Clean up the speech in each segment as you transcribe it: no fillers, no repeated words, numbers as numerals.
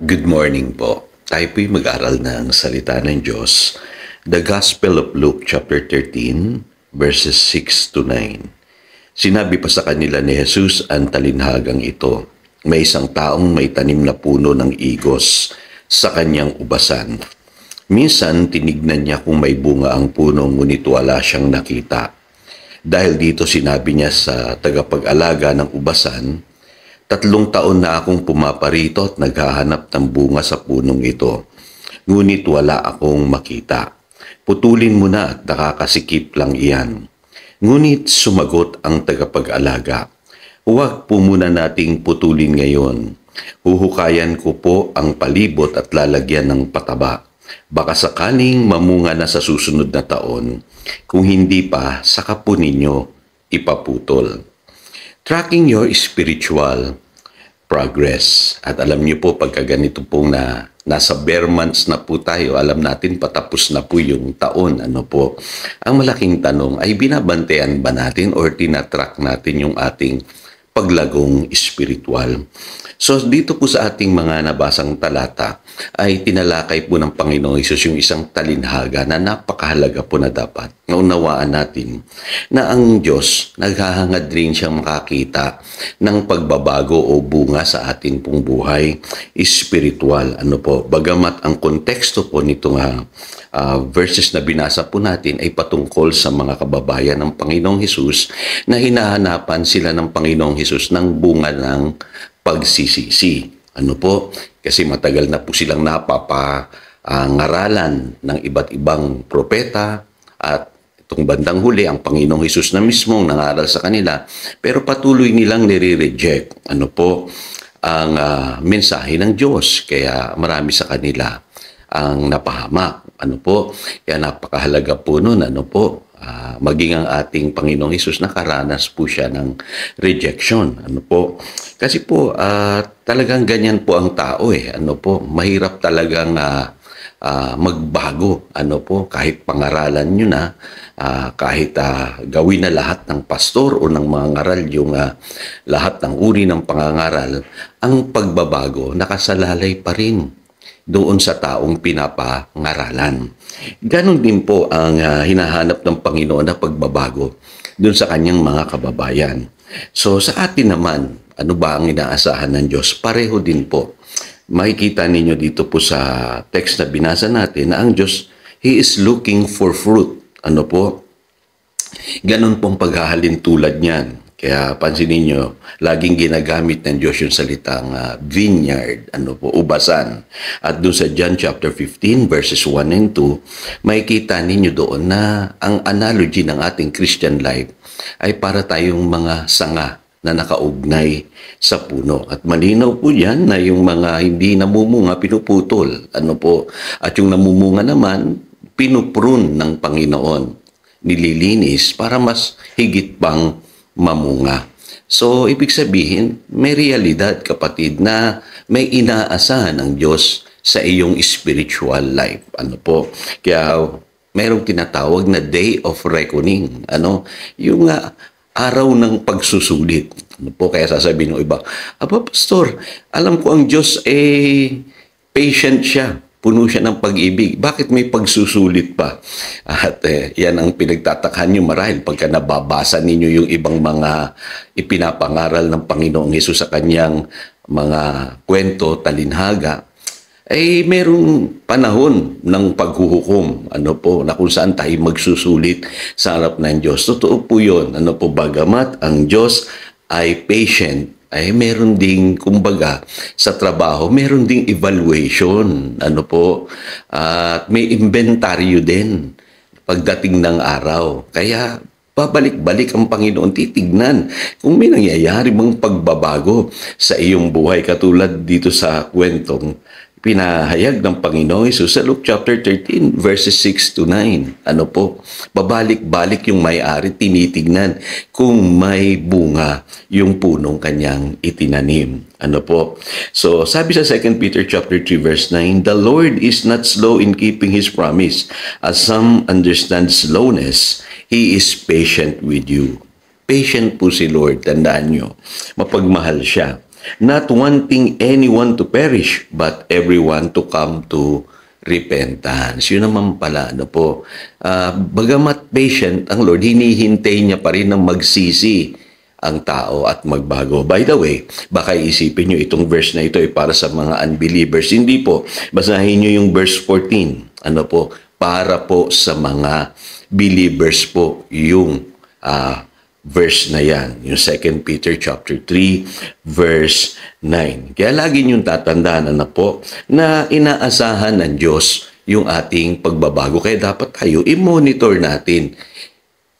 Good morning po. Tayo po'y mag-aral ng salita ng Diyos. The Gospel of Luke chapter 13, verses 6 to 9. Sinabi pa sa kanila ni Jesus ang talinhagang ito. May isang taong may tanim na puno ng igos sa kanyang ubasan. Minsan tinignan niya kung may bunga ang puno ngunit wala siyang nakita. Dahil dito sinabi niya sa tagapag-alaga ng ubasan, 3 taon na akong pumaparito at naghahanap ng bunga sa punong ito. Ngunit wala akong makita. Putulin mo na at nakakasikip lang iyan. Ngunit sumagot ang tagapag-alaga, huwag po muna nating putulin ngayon. Huhukayan ko po ang palibot at lalagyan ng pataba. Baka sakaling mamunga na sa susunod na taon. Kung hindi pa, saka po ninyo ipaputol. Tracking your spiritual progress. At alam niyo po, pagka ganito pong nasa bare months na po tayo, alam natin patapos na po yung taon. Ang malaking tanong ay binabantayan ba natin or tinatrack natin yung ating paglagong spiritual? So dito po sa ating mga nabasang talata ay tinalakay po ng Panginoong Hesus yung isang talinhaga na napakahalaga po na dapat naunawaan natin na ang Diyos naghahangad rin siyang makakita ng pagbabago o bunga sa ating pong buhay spiritual. Bagamat ang konteksto po nitong verses na binasa po natin ay patungkol sa mga kababayan ng Panginoong Hesus na hinahanapan sila ng Panginoong Hesus ng bunga ng pagsisisi. Kasi matagal na po silang napapangaralan ng iba't ibang propeta at itong bandang huli, ang Panginoong Hesus na mismo nangaral sa kanila, pero patuloy nilang nire-reject ang mensahe ng Diyos. Kaya marami sa kanila ang napahamak. Kaya napakahalaga po nun, maging ang ating Panginoong Hesus nakaranas po siya ng rejection. Kasi po, talagang ganyan po ang tao mahirap talagang magbago. Kahit pangaralan nyo na, kahit gawin na lahat ng pastor o ng mga ngaral yung lahat ng uri ng pangangaral, ang pagbabago nakasalalay pa rin doon sa taong pinapangaralan. Ganon din po ang hinahanap ng Panginoon na pagbabago doon sa kanyang mga kababayan. So sa atin naman, ano ba ang inaasahan ng Diyos? Pareho din po. Makikita ninyo dito po sa text na binasa natin na ang Diyos, He is looking for fruit. Ganon pong paghahalin tulad niyan. Kaya pansinin nyo, laging ginagamit ng Diyos yung salitang vineyard, ubasan. At doon sa John chapter 15 verses 1 and 2, makikita ninyo doon na ang analogy ng ating Christian life ay para tayong mga sanga na nakaugnay sa puno. At malinaw po yan na yung mga hindi namumunga, pinuputol. At yung namumunga naman, pinuprune ng Panginoon. Nililinis para mas higit pang mamunga. So, ibig sabihin, may realidad, kapatid, na may inaasahan ng Diyos sa iyong spiritual life. Kaya, merong tinatawag na day of reckoning. Yung araw ng pagsusulit. Kaya sasabihin ng iba, Pastor, alam ko ang Diyos patient siya. Puno siya ng pag-ibig. Bakit may pagsusulit pa? At yan ang pinagtatakhan nyo marahil pagka nababasa ninyo yung ibang mga ipinapangaral ng Panginoong Hesus sa kanyang mga kwento, talinhaga, ay merong panahon ng paghuhukom, na kung saan tayo magsusulit sa harap ng Diyos. Totoo po yun. Bagamat ang Diyos ay patient, ay meron ding, kumbaga, sa trabaho, meron ding evaluation. At may inventaryo din pagdating ng araw. Kaya, babalik-balik ang Panginoon, titignan kung may nangyayari bang pagbabago sa iyong buhay. Katulad dito sa kwentong pinahayag ng Panginoong Hesus sa Luke chapter 13 verses 6 to 9. Babalik-balik yung may-ari, tinitignan kung may bunga yung punong kanyang itinanim. So sabi sa 2 Peter chapter 3 verse 9, the Lord is not slow in keeping His promise, as some understand slowness. He is patient with you. Patient po si Lord, tandaan nyo. Mapagmahal siya. not wanting anyone to perish, but everyone to come to repentance. Yun naman pala, ano po, bagamat patient ang Lord, hinihintay niya pa rin na magsisi ang tao at magbago. By the way, baka isipin nyo itong verse na ito ay para sa mga unbelievers. Hindi po. Basahin nyo yung verse 14. Ano po? Para po sa mga believers po yung verse na yan. Yung 2 Peter chapter 3 verse 9. Kaya lagi niyong tatandaan na po na inaasahan ng Diyos yung ating pagbabago. Kaya dapat tayo i-monitor natin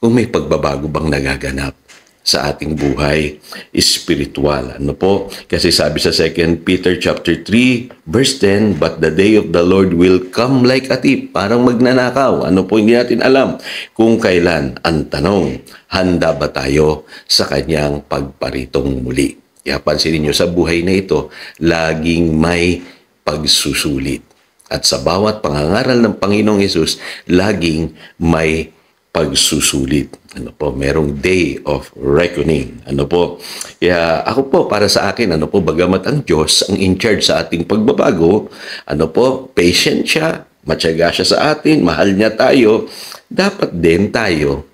kung may pagbabago bang nagaganap sa ating buhay espiritual. Ano po? Kasi sabi sa 2 Peter chapter 3 verse 10, but the day of the Lord will come like a thief. Parang magnanakaw. Ano po? Hindi natin alam kung kailan. Ang tanong, handa ba tayo sa kanyang pagparitong muli? Kaya pansinin nyo, sa buhay na ito, laging may pagsusulit. At sa bawat pangangaral ng Panginoong Hesus, laging may pagsusulit. Ano po, merong day of reckoning. Ano po, kaya ako po, para sa akin, ano po, bagamat ang Diyos ang in charge sa ating pagbabago, ano po, patient siya, matyaga siya sa atin, mahal niya tayo, dapat din tayo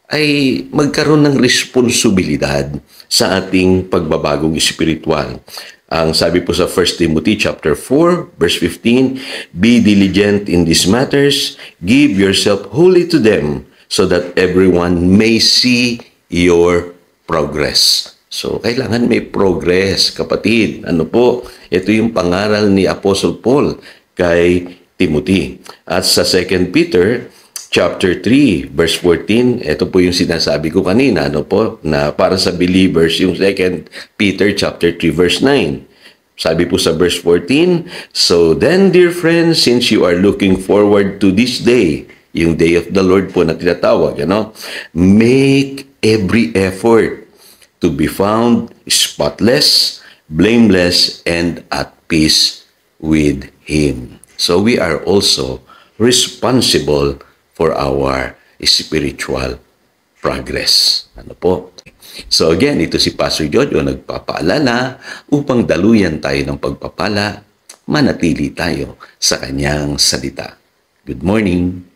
ay magkaroon ng responsibilidad sa ating pagbabagong espiritual. Ang sabi po sa 1 Timothy chapter 4 verse 15, be diligent in these matters, give yourself wholly to them, so that everyone may see your progress. So, kailangan may progress, kapatid. Ano po? Ito yung pangaral ni Apostle Paul kay Timothy. At sa 2 Peter chapter 3 verse 14, ito po yung sinasabi ko kanina, ano po, na para sa believers, yung 2 Peter chapter 3 verse 9. Sabi po sa verse 14, so then, dear friends, since you are looking forward to this day, yung day of the Lord po na tinatawag, ano? Make every effort to be found spotless, blameless, and at peace with Him. So we are also responsible for our spiritual progress. Ano po? So again, ito si Pastor Jojo nagpapaalala upang daluyan tayo ng pagpapala, manatili tayo sa kanyang salita. Good morning.